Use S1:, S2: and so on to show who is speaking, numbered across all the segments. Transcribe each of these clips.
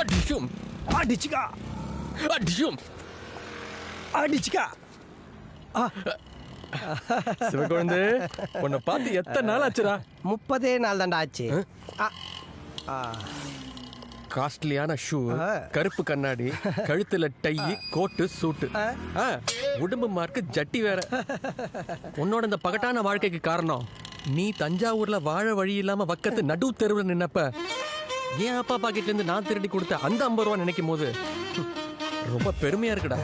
S1: அடிச்சும்
S2: அடிச்சுக்கா
S1: அடிச்சும்
S2: அடிச்சுக்கா.
S1: சிவகுழந்தை உன்னை பார்த்து எத்தனை நாள் ஆச்சுடா?
S2: 30 நாள் தாண்டா ஆச்சு.
S1: காஸ்ட்லியான ஷூ, கருப்பு கண்ணாடி, கழுத்துல டை, கோட்டு, சூட்டு, உடம்பு மார்க்கு ஜட்டி வேற. உன்னோட இந்த பகட்டான வாழ்க்கைக்கு காரணம் நீ தஞ்சாவூர்ல வாழ வழி இல்லாம வக்கத்து நடு தெருவில் நின்னப்ப என் அப்பா பாக்கெட்ல இருந்து நான் திருடி கொடுத்த அந்த 50 ரூபா நினைக்கும் போது ரொம்ப பெருமையா இருக்குடா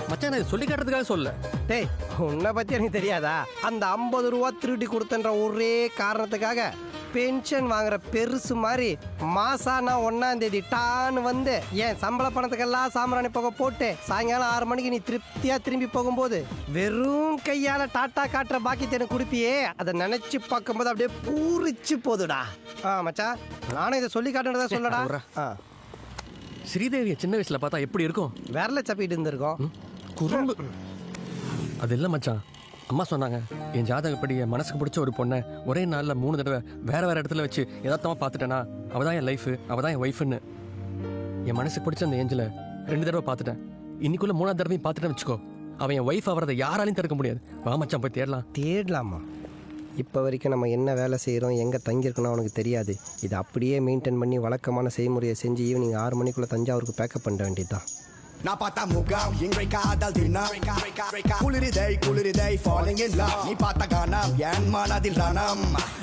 S1: மச்சான். நான் சொல்லி காட்டுறதுக்காக சொல்ல.
S2: டேய், உன்னை பத்தி எனக்கு தெரியாதா? அந்த 50 ரூபா திருடி கொடுத்தன்ற ஒரே காரணத்துக்காக பென்ஷன் வாங்குற பெருசு மாதிரி மாசானா 1ஆம் தேதி டான்னு வந்து என் சம்பள பணத்துக்கெல்லாம் சாம்பிராணி புகை போட்டு சாயங்காலம் 6 மணிக்கு நீ திருப்தியா திரும்பி போகும்போது வெறும் கையால டாட்டா காட்டுற பாக்கியத்தை எனக்கு கொடுப்பியே, அதை நினைச்சு பார்க்கும்போது அப்படியே பூரிச்சு போதுடா. மச்சா, நானும் இதை சொல்லி காட்டுறதா சொல்லடா.
S1: ஸ்ரீதேவியை சின்ன வயசுல பார்த்தா எப்படி இருக்கும்?
S2: விரல சப்பிட்டு இருந்திருக்கோம்.
S1: குறும்பு. அது இல்லை மச்சான், அம்மா சொன்னாங்க என் ஜாதகப்படி என் மனசுக்கு பிடிச்ச ஒரு பொண்ணை ஒரே நாளில் 3 தடவை வேற வேற இடத்துல வச்சு எதார்த்தமாக பார்த்துட்டேன்னா அவதான் என் லைஃபு, அவதான் என் ஒய்ஃபுன்னு. என் மனசுக்கு பிடிச்ச அந்த ஏஞ்சலை 2 தடவை பார்த்துட்டேன். இன்னைக்குள்ள 3ஆவது தடவையும் பார்த்துட்டேன்னு வச்சுக்கோ, அவன் என் ஒய்ஃப் ஆகிறத யாராலையும் தடுக்க முடியாது. வா மச்சான், போய்
S2: தேடலாமா? இப்போ வரைக்கும் நம்ம என்ன வேலை செய்கிறோம், எங்கே தங்கியிருக்கணும் அவனுக்கு தெரியாது. இதை அப்படியே மெயின்டைன் பண்ணி வழக்கமான செய்முறையை செஞ்சு ஈவினிங் 6 மணிக்குள்ளே தஞ்சாவூருக்கு பேக்கப் பண்ண வேண்டியதுதான்.
S3: நான் பார்த்தா முகம் இன்றை காதல் தினம் குளிரிதை falling in love. நீ பார்த்த காணம் என் மனதில் ரணம்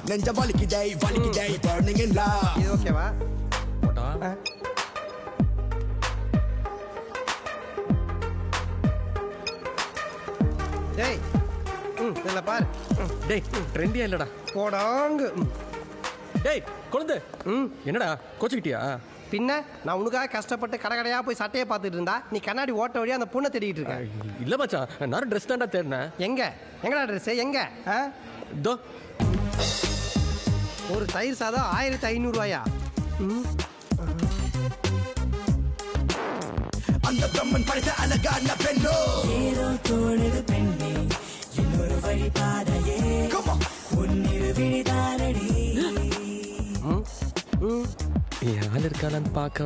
S3: நெஞ்ச வலிக்குதை burning in love.
S2: இது ஓகேவா? டேய், இதில் பாரு.
S1: டேய், ட்ரெண்டியா இல்லடா
S2: போடாங்கு.
S1: டேய் குழந்தை, என்னடா கோச்சுக்கிட்டியா?
S2: பின்ன நான் உனக்காக கஷ்டப்பட்டு கடையா போய் சட்டையை பார்த்துட்டு இருந்தா நீ கண்ணாடி ஓட்ட வழியா அந்த பொண்ணை தேடிட்டு இருக்க.
S1: இல்ல மச்சான், நான் ட்ரெஸ் தான்டா தேடினேன்.
S2: எங்கடா ட்ரெஸ்? எங்க?
S1: தோ
S2: ஒரு தயிர் சாதம் 1500 ரூபாயா?
S3: அந்த பிரம்மன் படைத்த அழகான பெண்ணோ ஏதோ தோணுது பெண்ணே இன்னொரு வழி பாதையே உன்னிரு விழிதானடி.
S1: ஆள் இருக்காளான்னு பார்க்க.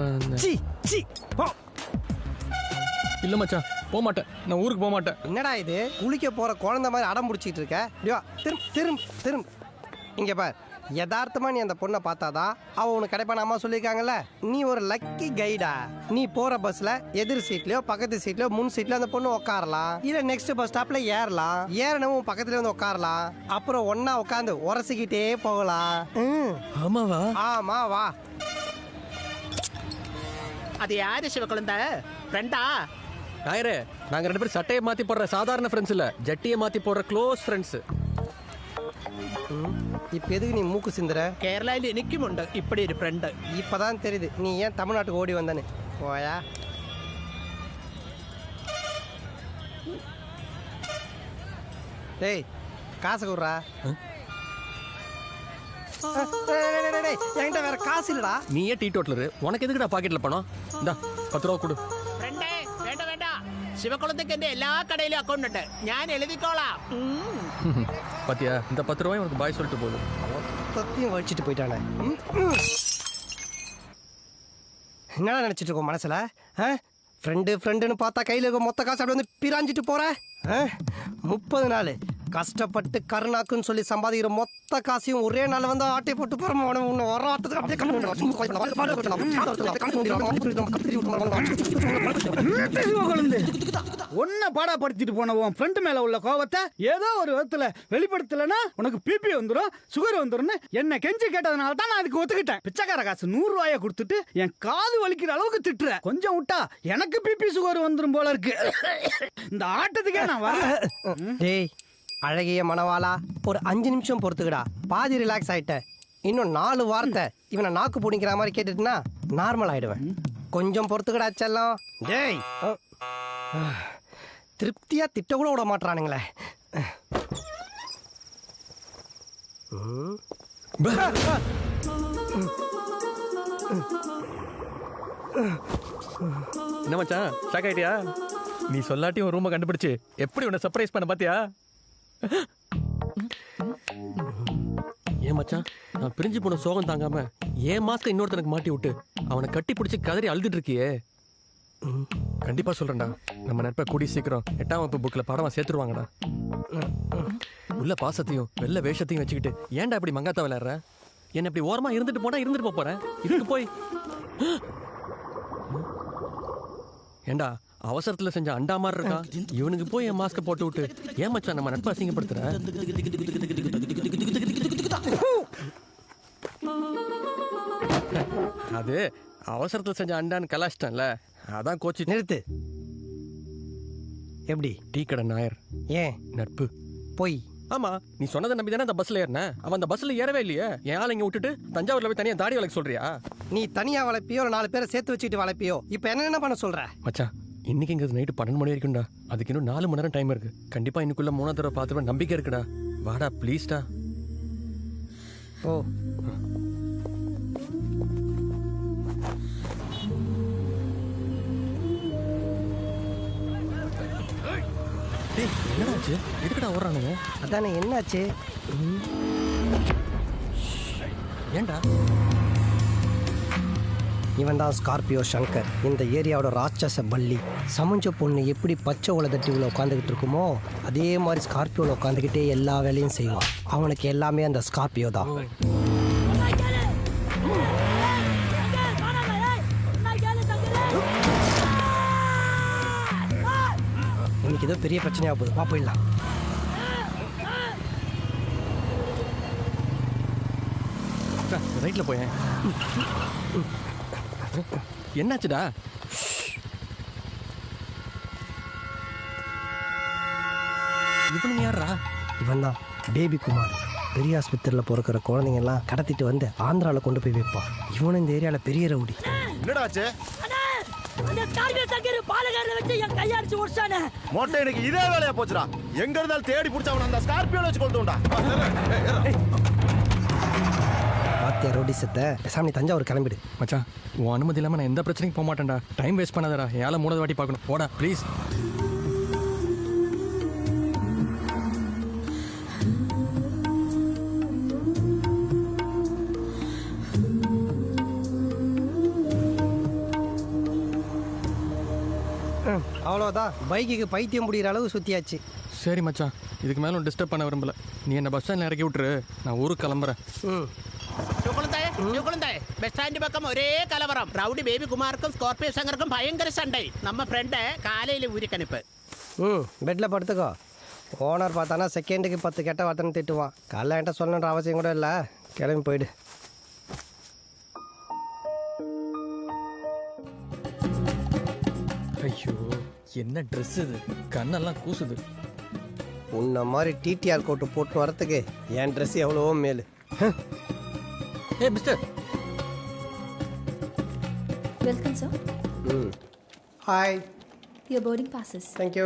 S1: இல்ல மச்சான், போக மாட்டேன். நான் ஊருக்கு போக மாட்டேன்.
S2: என்னடா இது, குளிக்க போற குழந்தை மாதிரி அடம் முடிச்சிட்டு இருக்க? திரும்ப இங்க பார். யதார்த்தமா நீ அந்த பொண்ணை பார்த்தாதான் அவ உனக்கு கிடைப்பான அம்மா சொல்லியிருக்காங்கல்ல. நீ ஒரு லக்கி கைடா. நீ போற பஸ்ல எதிர் சீட்லயோ பக்கத்து சீட்லயோ முன் சீட்ல அந்த பொண்ணு உட்காரலாம். இல்ல நெக்ஸ்ட் பஸ் ஸ்டாப்ல ஏறணும் பக்கத்துல வந்து உட்காரலாம். அப்புறம் ஒன்னா உட்காந்து உரசிக்கிட்டே போகலாம்.
S1: ஆமாவா?
S2: ஆமா, வா.
S4: அது யாரு சிவகுழந்தை? ஃப்ரெண்டா?
S1: நாயரே, நாங்க 2 பேரும் சட்டையை மாத்தி போடுற சாதாரண ஃப்ரெண்ட்ஸ் இல்ல, ஜட்டியை மாத்தி போடுற க்ளோஸ் ஃப்ரெண்ட்ஸ்.
S2: இப்ப எதுக்கு நீ மூக்கு சிந்துற?
S4: கேரளாவில் എനിക്കുമുണ്ട് இப்படி ஒரு ஃப்ரெண்ட்.
S2: இப்பதான் தெரியுது நீ ஏன் தமிழ்நாட்டுக்கு ஓடி வந்தானு. போயா. டேய், காசு குடுறா. என்கிட்ட வேற காசு இல்லடா.
S1: நீ ஏன் டீ டோட்டலரு? உனக்கு எதுக்குடா பாக்கெட்ல பணம்? இந்தா 10 ரூபா கொடு.
S4: ഫ്രണ്ടേ, വേണ്ട சிவகுழந்தைக்கு எந்த எல்லா கடையிலும் அக்கௌண்ட் ഉണ്ട്, ഞാൻ എഴുതിക്കോളാം.
S1: பாத்தியா, இந்த 10 ரூபாய் உனக்கு பாய் சொல்லிட்டு போதும்.
S2: மொத்தத்தையும் வலிச்சிட்டு போயிட்டானே. என்னடா நினைச்சிட்டு இருக்கோம் மனசுல? ஃப்ரெண்டுன்னு பார்த்தா கையில் இருக்க மொத்த காசு அப்படி வந்து பிராஞ்சிட்டு போற. 30 நாள் கஷ்டப்பட்டு கருணாக்குன்னு சொல்லி சம்பாதிக்கிற மொத்த காசையும் ஒரே நாள் வந்து ஆட்டை போட்டு போற
S5: ஒன்ன பாடாப்படுத்திட்டு போனவன் ஃப்ரெண்ட் மேல உள்ள கோவத்தை ஏதோ ஒரு விதத்துல வெளிப்படுத்தலன்னா உனக்கு பிபி வந்துடும், சுகர் வந்துடும். என்ன கெஞ்சி கேட்டதுனால தான் நான் அதுக்கு ஒத்துக்கிட்டேன். பிச்சைக்கார காசு 100 ரூபாயை கொடுத்துட்டு என் காது வலிக்கிற அளவுக்கு திட்டுற. கொஞ்சம் விட்டா எனக்கு பிபி சுகர் வந்துடும் போல இருக்கு. இந்த ஆட்டத்துக்கே நான் வரேன்.
S2: டேய் அழகிய மனவாளா, ஒரு 5 நிமிஷம் பொறுத்துக்கடா. பாதி ரிலாக்ஸ் ஆயிட்ட. இன்னும் 4 வார்த்தை இவனை நாக்கு பிடிக்கிற மாதிரி கேட்டுட்டுனா நார்மல் ஆயிடுவேன். கொஞ்சம் பொறுத்துக்கடா செல்லம். டேய், திருப்தியா திட்ட கூட விட மாட்டானுங்களே.
S1: என்ன மச்சான், ஷாக் ஆயிட்டியா? நீ சொல்லாட்டி ஒரு ரூமை கண்டுபிடிச்சு எப்படி உன்னை சர்ப்ரைஸ் பண்ண பாத்தியா? ஏன் மச்சான், நான் பிரிஞ்சு போன சோகம் தாங்காம ஏன் மாஸ்க் இன்னொருத்தனுக்கு மாட்டி விட்டு அவனை கட்டி பிடிச்சி கதறி அழுதுட்டு இருக்கியே. கண்டிப்பா சொல்றேன்டா, நம்ம நட்பை கூடி சீக்கிரம் 8ஆம் வகுப்பு புக்ல பாடமா சேர்த்துருவாங்கடா. உள்ள பாசத்தையும் வெள்ள வேஷத்தையும் வச்சுக்கிட்டு ஏன்டா இப்படி மங்காத்தா விளையாடுற? என்ன இப்படி ஓரமா இருந்துட்டு போனா இருந்துட்டு போறேன். இதுக்கு போய் ஏண்டா அவசரத்துல செஞ்ச அண்டா மாதிரி இருக்கான். இவனுக்கு போய் என் மாஸ்க போட்டு விட்டு ஏன் மச்சான் நம்ம நட்பை அசிங்கப்படுத்துற? அது அவசரத்துல செஞ்ச அண்டான்னு கலாச்சிட்டேன்ல, அதான் கோச்சு.
S2: நிறுத்து. எப்படி?
S1: டீ கடை நாயர்
S2: ஏன்
S1: நட்பு
S2: போய்?
S1: ஆமா, நீ சொன்னதை நம்பி தானே அந்த பஸ்ல ஏறினேன். அவன் அந்த பஸ்ல ஏறவே இல்லையே. என் ஆள் இங்க விட்டுட்டு தஞ்சாவூர்ல போய் தனியா தாடி வளர்க்க சொல்றியா?
S2: நீ தனியா வளர்ப்பியோ, ஒரு 4 பேரை சேர்த்து வச்சுட்டு வளர்ப்பியோ? இப்ப என்ன பண்ண சொல்ற?
S1: மச்சான், இன்னைக்கு நைட்டு 12 மணி வரைக்கும்டா. அதுக்கு இன்னும் 4 மணி நேரம் டைம் இருக்கு. கண்டிப்பா இன்னைக்குள்ள 3ஆவது தடவை பார்த்துட்டு நம்பிக்கை இருக்குடா. வாடா ப்ளீஸ்டா.
S2: ஓ,
S1: என்னடாச்சு? எதுக்குடா ஓடுறானுங்க?
S2: அதானே என்னாச்சு?
S1: ஏன்டா?
S2: இவன் தான் ஸ்கார்பியோ சங்கர், இந்த ஏரியாவோட ராட்சச பள்ளி. சமைஞ்ச பொண்ணு எப்படி பச்சை உள்ள தட்டி உள்ள உட்காந்துக்கிட்டு இருக்குமோ அதே மாதிரி ஸ்கார்பியோவில் உட்காந்துக்கிட்டே எல்லா வேலையும் செய்வான். அவனுக்கு எல்லாமே அந்த ஸ்கார்பியோ தான். இன்னைக்கு ஏதோ பெரிய பிரச்சனையாக போகுது, வா போயிடலாம்.
S1: ரைட்ல போயேன். என்னாச்சுடா? இவனு யாரா?
S2: இவன் தான் பேபி குமார். பெரிய ஆஸ்பத்திரியில் பிறக்கிற குழந்தைங்கெல்லாம் கடத்திட்டு வந்து ஆந்திராவில் கொண்டு போய் வைப்பான். இவனும் இந்த ஏரியாவில் பெரிய ரவுடி.
S6: என்னடாச்சு?
S7: அந்த ஸ்கார்பியோ சங்கர் பாலகாரரை வச்சு என் கையாடிச்சு உடைச்சானே.
S6: மொட்டை எனக்கு இதே வேலையா போச்சுடா. எங்க இருந்தாலும் தேடி புடிச்சவன அந்த ஸ்கார்பியோல வச்சு கொளுத்துடா.
S2: பாத்தியா ரவுடிசத்தை? பேசாம நீ தஞ்சாவூர் கிளம்பிடு.
S1: மச்சான், உன் அனுமதி இல்லாம நான் எந்த பிரச்சனைக்கும் போக மாட்டேன்டா. டைம் வேஸ்ட் பண்ணாதடா. ஏழை 3ஆவது வாட்டி பார்க்கணும். போடா ப்ளீஸ்.
S2: அவ்வளோதான், பைக்குக்கு பைத்தியம் முடிகிற அளவு சுற்றியாச்சு.
S1: சரி மச்சான், இதுக்கு மேலும் டிஸ்டர்ப் பண்ண விரும்பல. நீ என்ன பஸ் ஸ்டாண்ட்ல இறக்கி விட்டுரு, நான் ஊருக்கு கிளம்புறேன்.
S4: ബസ് സ്റ്റാൻഡ് പക്കം ഒരേ കലവറം. റൗഡി ബേബി കുമാർക്കും സ്കോർപിയോ ശങ്കർക്കും ഭയങ്കര സണ്ടை. நம்ம ஃப்ரெண்ட் காலையில ஊரிக்கணிப்பு.
S2: பெட்டில் படுத்துக்கோ. ஓனர் பார்த்தானா செகண்டுக்கு 10 கெட்ட வார்த்தைன்னு திட்டுவான். காலைல என்கிட்ட சொல்லணுன்ற அவசியம் கூட இல்லை. கிளம்பி போயிடு.
S1: ஐயோ, என்ன ட்ரெஸ் இது? கண்ணெல்லாம் கூசுது.
S2: உன்ன மாதிரி டிடிஆர் கோட்டு போட்டு வரத்துக்கு என் ட்ரெஸ் எவ்வளவோ மேலு.
S1: ஏ mister.
S8: Welcome, sir.
S2: Hi.
S8: Your boarding passes.
S2: Thank you.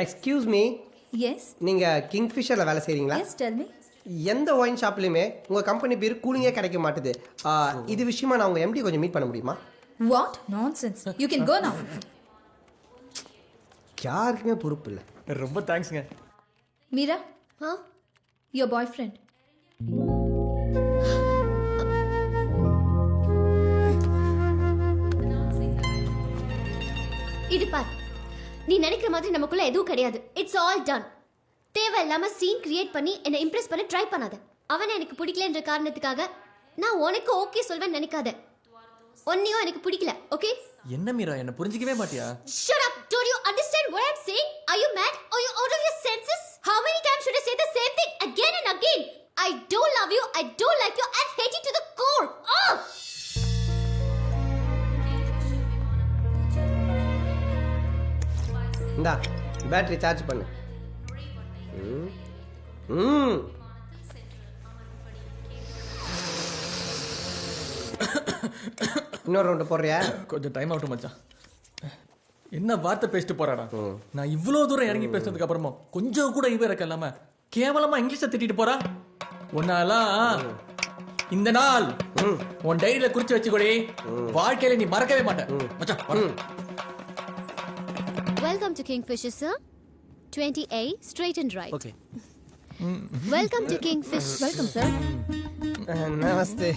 S2: Excuse me,
S8: Yes.
S2: நீங்கள் கிங்ஃபிஷரில் வேலை செய்கிறீங்களா?
S8: Yes, tell me.
S2: எந்த ஒயின் ஷாப்லையுமே உங்கள் கம்பெனி பேர் கூலிங்கே கிடைக்க மாட்டுது. இது விஷயமா நான் உங்கள் எம்டி கொஞ்சம் மீட் பண்ண முடியுமா?
S8: What? Nonsense. You can go now.
S2: யாருக்குமே பொறுப்பு இல்லை.
S1: ரொம்ப தேங்க்ஸ்ங்க.
S8: Meera? Huh? Your boyfriend.
S9: இது பார், நீ நினைக்கிற மாதிரி நமக்குள்ள எதுவும் கிடையாது. It's all done. தேவையில்லாம சீன் கிரியேட் பண்ணி என்னை இம்ப்ரெஸ் பண்ண ட்ரை பண்ணாத. அவனை எனக்கு பிடிக்கலன்ற காரணத்துக்காக நான் உனக்கு ஓகே சொல்வேன்னு நினைக்காத. ஒன்னையும் எனக்கு பிடிக்கல, ஓகே?
S1: என்ன மீரா, என்ன புரிஞ்சிக்கவே மாட்டியா?
S9: Shut up! Don't you understand what I'm saying? Are you mad? Are you out of your senses? How many times should I say the same thing again and again? I don't love you, I don't like you, and hate you to the core. Oh!
S2: இந்தா battery charge பண்ணு. இன்னொரு round போடுறியா?
S1: கொஞ்சம் time ஆகட்டும் மச்சான். என்ன வார்த்தை பேசிட்டு போறாடா? நான் இவ்வளவு தூரம் இறங்கி பேசுறதுக்கு அப்புறமா கொஞ்சம் கூட இவ இருக்க இல்லாம கேவலமா இங்கிலீஷை திட்டிட்டு போறா. ஒன்னாலாம் இந்த நாள் உன் டைரியில குறிச்சு வச்சுக்கோடி. வாழ்க்கையில நீ மறக்கவே மாட்ட மச்சான்.
S9: Welcome to Kingfisher, sir. 20A, straight and right.
S1: Okay.
S9: Welcome to Kingfish.
S7: Welcome sir.
S2: Namaste.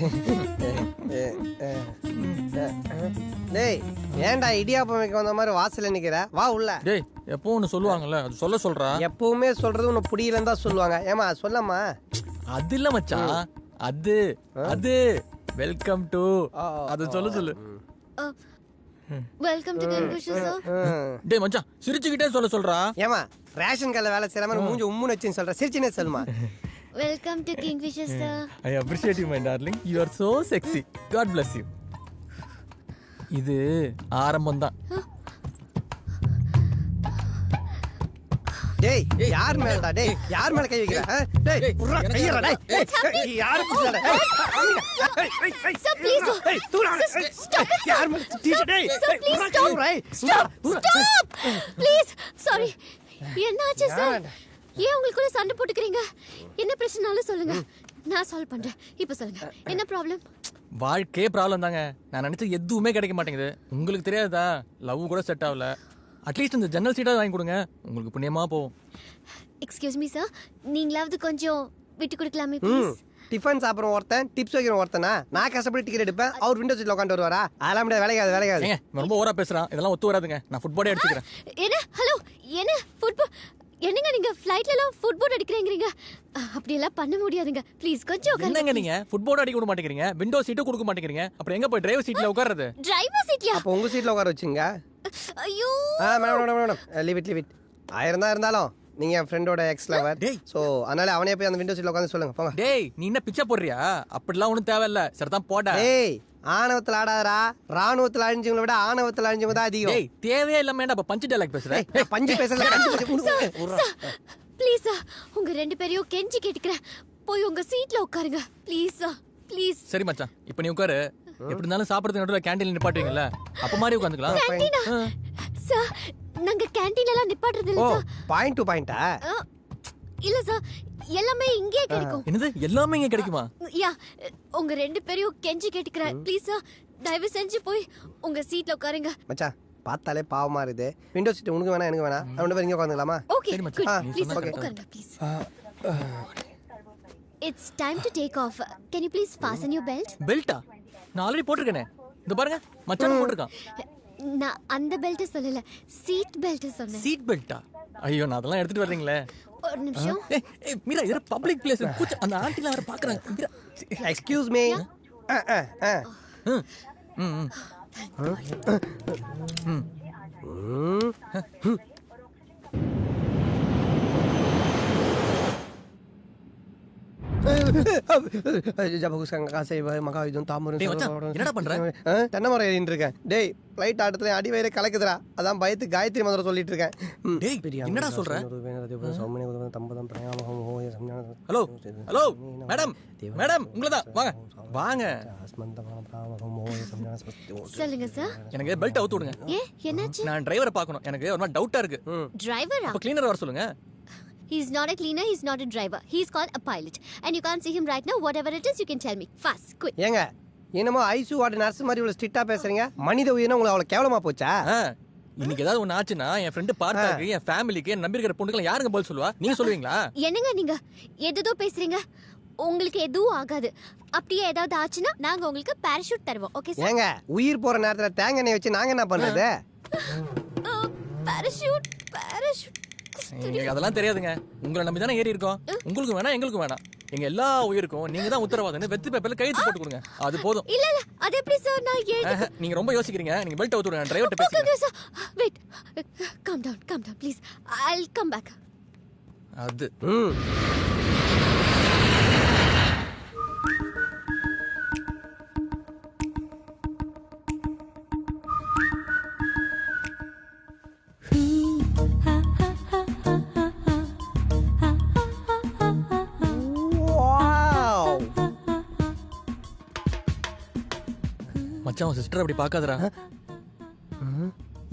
S2: டேய் ஏன்டா இடியாப்பம் வைக்க வந்த மாதிரி வாசல்ல நிக்கிற? வா உள்ள.
S1: டேய் எப்போ ஒன்று சொல்லுவாங்கல்ல அது சொல்றா.
S2: எப்பவுமே சொல்றது உன்னை புரியலன்னு தான் சொல்லுவாங்க. ஏமா சொல்லம்மா.
S1: அது இல்ல மச்சான், அது வெல்கம் டு அது சொல்லு.
S9: Welcome to Kingfisher sir.
S1: டேய் மச்சான் சிரிச்சுக்கிட்டே சொல்றா.
S2: ஏமா ரேஷன் கடையில் வேலை செய்யற மாதிரி மூஞ்சி உம்முன்னு வச்சுன்னு சொல்ற. சிரிச்சுனே சொல்லுமா.
S9: Welcome to Kingfisher sir.
S1: I appreciate you my darling. You are so sexy. God bless you. இது ஆரம்பம் தான்.
S2: டேய் யார் மேலடா? டேய் யார் மேல கை வைக்கிற? டேய் புறா கையறா. டேய் யார் புடிச்சடா?
S9: Sir, please.
S2: டேய் தூரா. யார் மேல டீச்சர்? டேய் புறா கையறா.
S9: Stop. Please. Sorry. என்னாச்சு சார்? ஏன் உங்களுக்குள்ள சண்டை போட்டுக்கிறீங்க? என்ன பிரச்சனாலும் சொல்லுங்க, நான் சால்வ் பண்றேன். இப்போ சொல்லுங்க, என்ன ப்ராப்ளம்?
S1: வாழ்க்கையே ப்ராப்ளம் தாங்க. நான் நினைச்ச எதுவுமே கிடைக்க மாட்டேங்குது. உங்களுக்கு தெரியாதா, லவ் கூட செட் ஆகல. அட்லீஸ்ட் இந்த ஜன்னல் சீட்டாக வாங்கி கொடுங்க, உங்களுக்கு புண்ணியமா போகும்.
S9: எக்ஸ்கியூஸ் மீ சார், நீங்களாவது கொஞ்சம் விட்டு கொடுக்கலாமே ப்ளீஸ்.
S2: டிஃபன் சாப்பிட்ற ஒருத்தன் டிப்ஸ் வைக்கிற ஒருத்தனா? நான் கஷ்டப்பட்டு டிக்கெட் எடுப்பேன், அவர் விண்டோ சீட்ல உட்காந்து வருவாரா? அதெல்லாம் முடியாது. வேலைக்காது.
S1: ரொம்ப ஓவரா பேசுறான், இதெல்லாம் ஒத்து வராதுங்க. நான் ஃபுட்பாலே எடுத்துக்கிறேன்.
S9: என்ன? ஹலோ, என்ன ஃபுட்பால்? என்னங்க நீங்க ஃப்ளைட்ல எல்லாம் ஃபுட்பால் அடிக்கிறீங்க? அப்படி எல்லாம் பண்ண முடியாதுங்க. ப்ளீஸ் கொஞ்சம்
S1: என்னங்க நீங்க ஃபுட்பால் அடிக்க விட மாட்டேங்கிறீங்க, விண்டோ சீட்டும் கொடுக்க மாட்டேங்கிறீங்க, அப்புறம் எங்க போய் டிரைவர் சீட்ல உட்கார்றது?
S9: டிரைவர் சீட்லயா?
S2: அப்ப உங்க சீட்ல உட்கார வச்சுங்க.
S9: ஐயோ
S2: மேடம் லீவ் இட். ஆயிரம் தான் இருந்தாலும் நீங்க என் ஃப்ரெண்டோட எக்ஸ் லவர். சோ அதனால அவனே போய் அந்த விண்டோ சீட்ல உட்கார்ந்து சொல்லுங்க போங்க.
S1: டேய் நீ என்ன பிச்சை போடுறியா? அப்படிலாம் ஒண்ணும் தேவையில்ல. சரிதான் போடா.
S2: டேய் ஆணவத்துல ஆடாதடா. ராணுவத்துல அழிஞ்சவங்கள விட ஆணவத்துல அழிஞ்சவங்க தான் அதிகம்.
S1: டேய் தேவையே இல்லாம என்ன பஞ்சு டயலாக் பேசுற?
S2: பஞ்சு பேசல.
S9: ப்ளீஸ் சார், உங்க ரெண்டு பேரையும் கெஞ்சி கேட்டுக்கிறேன், போய் உங்க சீட்ல உட்காருங்க ப்ளீஸ் சார், ப்ளீஸ்.
S1: சரி மச்சான், இப்போ நீ உட்காரு. எப்படி இருந்தாலும் சாப்பிடுறதுக்கு நடுவுல கேண்டீன்ல நிப்பாட்டுவீங்கல்ல, அப்ப மாதிரி உட்காந்துக்கலாம்.
S9: கேண்டீனா? சார் நாங்க கேண்டீன்ல எல்லாம் நிப்பாட்றது இல்ல சார்.
S2: பாயிண்ட் டு பாயிண்டா?
S9: இல்ல சார், எல்லாமே இங்கே கிடைக்கும்.
S1: என்னது எல்லாமே இங்க கிடைக்குமா?
S9: யா, உங்க ரெண்டு பேரையும் கெஞ்சி கேட்டுக்கிறேன் ப்ளீஸ் சார், தயவு செஞ்சு போய் உங்க சீட்ல உட்காருங்க.
S2: மச்சான் பார்த்தாலே பாவமா இருக்குது. விண்டோ சீட் உனக்கு வேணா எனக்கு வேணா, அவன் பேர் இங்க உட்காந்துக்கலாமா?
S9: ஓகே ப்ளீஸ்
S2: ஓகே
S9: உட்காருங்க please. It's time to take off. Can you please fasten your belt?
S1: பெல்ட்டா? நான் ஆல்ரெடி போட்டுருக்கேனே. இந்த பாருங்க மச்சான் போட்டுருக்கான்.
S9: நான் அந்த பெல்ட் சொல்லல, சீட் பெல்ட் சொன்னேன்.
S1: சீட் பெல்ட்டா? ஐயோ நான் அதெல்லாம் எடுத்துட்டு வர்றீங்களே.
S9: ஒரு நிமிஷம்.
S1: ஏய் மீரா, இது பப்ளிக் பிளேஸ். கூச்ச அந்த ஆண்டிலாம் வர பாக்குறாங்க. Meera
S2: excuse me.
S1: என்னடா பண்ற?
S2: தென்னை மரம் ஏறிட்டு இருக்கேன். டேய் பிளைட் ஆட்டத்துல அடி வயிறு கலக்குதுடா, அதான் பயத்து காயத்ரி மந்திரம் சொல்லிட்டு இருக்கேன்.
S1: டேய் என்னடா சொல்ற? ஹலோ ஹலோ மேடம், மேடம் உங்களதான். வாங்க வாங்க.
S9: சொல்லுங்க சார்.
S1: எனக்கு பெல்ட் அவுத்து விடுங்க.
S9: ஏ என்னாச்சு?
S1: நான் டிரைவரை பார்க்கணும், எனக்கு ஒரு மாதிரி டவுட்டா இருக்கு.
S9: டிரைவரா?
S1: அப்ப கிளீனர் வர சொல்லுங்க.
S9: He's not a cleaner, he's not a driver. He's called a pilot. And you can't see him right now. Whatever it is, you can tell me. Fast, quick.
S2: ஏங்க என்னமோ ஐசு வார்டு நர்ஸ் மாதிரி இவ்வளவு ஸ்ட்ரிக்ட்டா பேசுறீங்க. மனித உயிரினம் உங்களுக்கு அவ்வளவு கேவலமா போச்சா?
S1: இன்னைக்கு ஏதாவது ஒண்ணு ஆச்சுன்னா என் ஃப்ரெண்ட் பார்த்தாக்கு, என் ஃபேமிலிக்கு, என் நம்பி இருக்கிற பொண்ணுக்கு யாருங்க பதில் சொல்லுவா? நீங்க சொல்லுவீங்களா?
S9: என்னங்க நீங்க ஏதோ பேசுறீங்க? உங்களுக்கு எதுவும் ஆகாது. அப்படியே ஏதாவது ஆச்சுன்னா நாங்க உங்களுக்கு பாராசூட் தருவோம். Okay sir?
S2: ஏங்க உயிர் போற நேரத்துல தேங்காய் எண்ணெய் வச்சு நாங்க என்ன பண்றது?
S9: பாராசூட்.
S1: எனக்கு அதெல்லாம் தெரியாதுங்க. உங்களை நம்பி தானே ஏறி இருக்கோம். உங்களுக்கு வேணா எங்களுக்கு வேணாம். எங்க எல்லா உயிருக்கும் நீங்க தான் உத்தரவாதம். வெத்து பேப்பர்ல கையெழுத்து போட்டு கொடுங்க, அது போதும்.
S9: இல்ல அது எப்படி சார்? நான்
S1: நீங்க ரொம்ப யோசிக்கிறீங்க. நீங்க பெல்ட் அவுத்து விடுங்க, டிரைவர்ட்ட பேசுங்க.
S9: Wait, calm down please. I'll come back.
S1: அது மச்சான் சிஸ்டர் அப்படி பார்க்காதடா.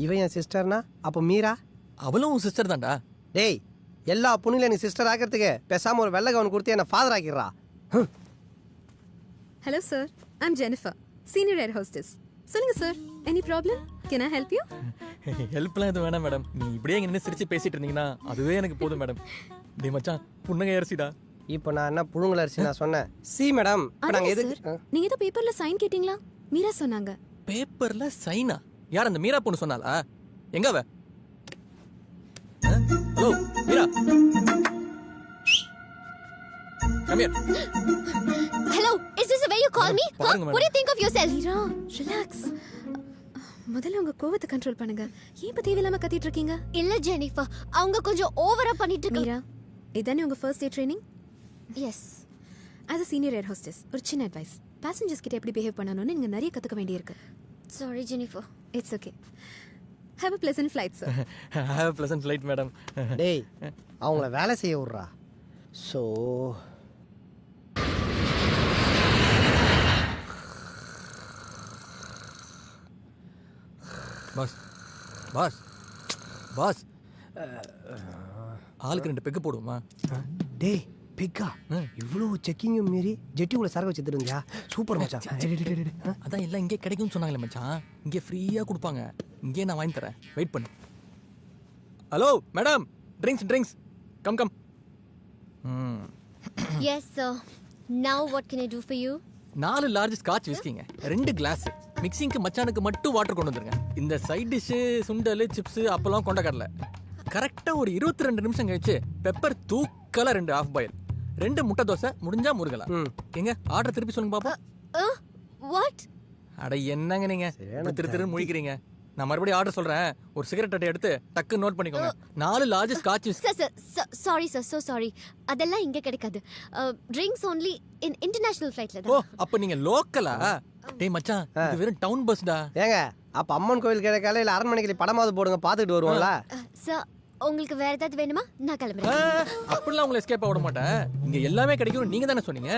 S2: இவன் என் சிஸ்டர்னா அப்ப மீரா
S1: அவளும் சிஸ்டர் தான்டா.
S2: டேய் எல்லா பொண்ணுல நீ சிஸ்டர் ஆக்கிறதுக்கு பேசாம ஒரு வெள்ளை கவுன் கொடுத்து என்ன ஃபாதர் ஆக்கிடுறா.
S10: Hello sir, I'm Jennifer, senior air hostess. சொல்லுங்க சார், any problem? Can I help you?
S1: ஹெல்ப்லாம் எதுவும் வேணாம் மேடம். நீ இப்படியே நின்று சிரிச்சு பேசிட்டு இருந்தீங்கன்னா அதுவே எனக்கு போதும் மேடம். டேய் மச்சான் புன்னகை அரிசிடா.
S2: இப்போ நான் என்ன புழுங்கல் அரிசி நான் சொன்னேன். சி மேடம், நாங்க எதுக்கு
S10: நீங்க ஏதோ பேப்பர்ல சைன் கேட்டீங்களா? மீரா சொன்னாங்க.
S1: பேப்பர்ல சைனா? யார் அந்த மீரா பொண்ணு சொன்னாலா? எங்க அவ? Hello Meera, come here.
S9: Hello, is this the way you call me? Huh?
S1: பாருங்க
S9: What do you think of yourself?
S10: Meera, relax. முதல்ல உங்க கோவத்தை கண்ட்ரோல் பண்ணுங்க. ஏன் இப்ப தேவையில்லாம கத்திட்டு இருக்கீங்க?
S9: இல்ல ஜெனிஃபர், அவங்க கொஞ்சம் ஓவரா பண்ணிட்டு இருக்காங்க.
S10: மீரா, இதானே உங்க first day training?
S9: Yes.
S10: as a senior air hostess ஒரு சின்ன அட்வைஸ். passengers கிட்ட எப்படி பிஹேவ் பண்ணணும்னு நீங்க நிறைய கத்துக்க வேண்டியிருக்கு.
S9: Sorry Jennifer.
S10: It's okay. Have a pleasant flight, sir.
S1: Have a pleasant flight, madam.
S2: டேய் அவங்கள வேலை செய்ய விட்றா. ஸோ
S1: பாஸ் பாஸ் பாஸ், ஆளுக்கு 2 பெக்கு போடுவோமா?
S2: டேய் பிக்கா, இவ்வளோ செக்கிங்கும் மீறி ஜெட்டி உள்ள சரக்கு வச்சுட்டு இருந்தியா? சூப்பர் மச்சான்.
S1: அதான் எல்லாம் இங்கே கிடைக்கும்னு சொன்னாங்களே மச்சான். இங்கே ஃப்ரீயாக கொடுப்பாங்க. இங்கே நான் வாங்கி தரேன், வெயிட் பண்ணு. Hello madam, drinks drinks, come come.
S9: Yes sir. Now what can I do for you?
S1: 4 large scotch விஸ்கிங்க, 2 கிளாஸ். மிக்சிங்க்கு மச்சானுக்கு மட்டும் வாட்டர் கொண்டு வந்துருங்க. இந்த சைட் டிஷ்ஷு, சுண்டல், சிப்ஸ், அப்பெல்லாம் கொண்ட கடலை. கரெக்டாக ஒரு 22 நிமிஷம் கழிச்சு பெப்பர் தூக்கல 2 ஆஃப் பாயில், 2 முட்டை தோசை, முடிஞ்சா முருகலா. எங்க ஆர்டர் திருப்பி சொல்லுங்க பாப்பா.
S9: What?
S1: அட என்னங்க நீங்க திரு திரு முழிக்கிறீங்க? நான் மறுபடியும் ஆர்டர் சொல்றேன். ஒரு சிகரெட் அட்டை எடுத்து டக்கு நோட் பண்ணிக்கோங்க. 4 large scotch whisky.
S9: Sir, sorry sir, so sorry. அதெல்லாம் இங்க கிடைக்காது. Drinks only in international flightல தான்.
S1: ஓ, அப்ப நீங்க லோக்கலா? டேய் மச்சான், இது வெறும் டவுன் பஸ்டா.
S2: ஏங்க அப்ப அம்மன் கோயில் கிடைக்கல, இல்ல அரண்மனைக்கு படமாவது போடுங்க, பார்த்துக்கிட்டு வருவோம்ல.
S9: சார் உங்களுக்கு வேற ஏதாவது வேணுமா? நான் கிளம்புறேன்.
S1: அப்படிலாம் உங்களை எஸ்கேப் ஆக விட மாட்டேன். இங்க எல்லாமே கிடைக்கும், நீங்க தானே சொன்னீங்க.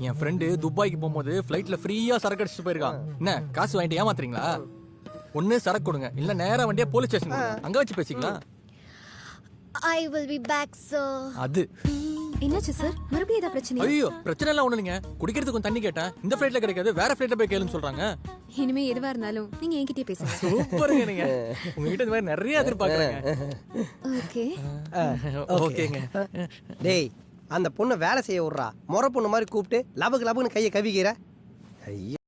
S1: என் ஃப்ரெண்டு துபாய்க்கு போகும்போது ஃப்ளைட்ல ஃப்ரீயா சரக்கு அடிச்சுட்டு போயிருக்கான். என்ன காசு வாங்கிட்டு ஏமாத்துறீங்களா? ஒண்ணு சரக்கு கொடுங்க, இல்ல நேரா வண்டியா போலீஸ் ஸ்டேஷன் அங்க வச்சு பேசிக்கலாம்.
S9: I will be back sir.
S1: அது
S10: என்னாச்சு சார்? மறுபடியும் ஏதாவது பிரச்சனை?
S1: ஐயோ, பிரச்சனை எல்லாம் ஒண்ணு இல்லைங்க. குடிக்கிறதுக்கு கொஞ்சம் தண்ணி கேட்டேன், இந்த ஃப்ளைட்ல கிடைக்காது, வேற ஃப்ளைட்ல போய் கேளுன்னு சொல்றாங்க.
S10: இனிமே எதுவா இருந்தாலும் நீங்க என்கிட்டயே பேசுங்க.
S1: சூப்பருங்க நீங்க. உங்ககிட்ட இந்த மாதிரி நிறைய எதிர்பார்க்கறேங்க.
S10: ஓகே
S1: ஓகேங்க.
S2: டேய் அந்த பொண்ணை வேலை செய்ய விட்றா. முறை பொண்ணு மாதிரி கூப்பிட்டு லபக்கு லபக்குன்னு கையை கவிக்கிற. ஐயோ.